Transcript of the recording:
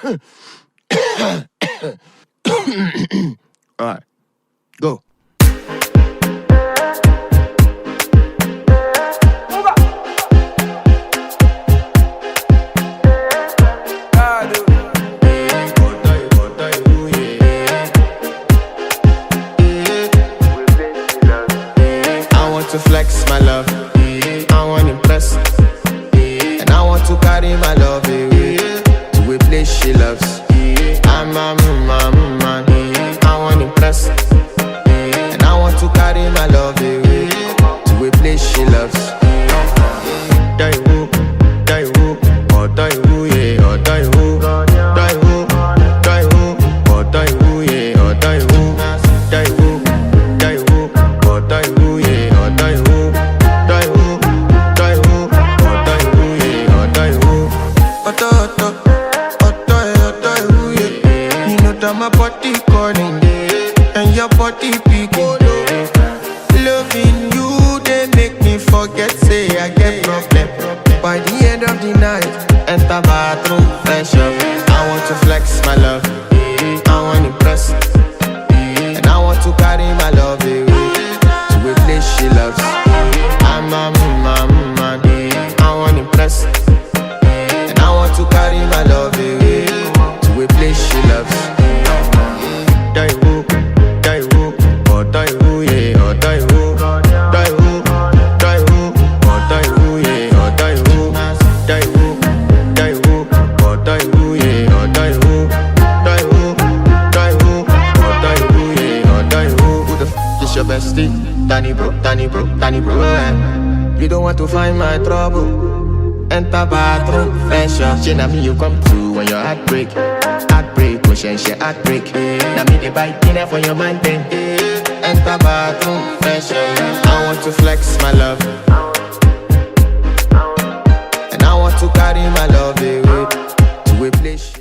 Alright, go. I want to flex my love, I want to impress, and I want to carry my love away to a place she loves. I'm a man, I want to impress, and I want to carry my love away to a place she loves. Die who, or die who, yeah, or die who, die who, or die who, yeah, or die who, die who, or die who, yeah, or die who, die who, or die who, yeah, or die who. Die who, yeah. You know that my body calling, and your body picking. Loving you, they make me forget, say I get problem. By the end of the night, enter bathroom, fresh up. I want to flex my love, I want to impress, and I want to carry my love away to a place she loves. I'm a man, I want to impress, and I want to carry my love away to a place she loves. Die who, or die who, yeah, or die who, die who, or die who, yeah, or die who, die who, or die who, yeah, or die who, or die who, yeah, or die who. Who the f is your bestie? Danny bro, eh? You don't want to find my trouble. Enter bathroom, fresh up. She na me you come to when your heartbreak, ocean she heartbreak. Na me the bite dinner for your man then. Enter bathroom, fresh up. I want to flex my love, and I want to carry my love away to a place.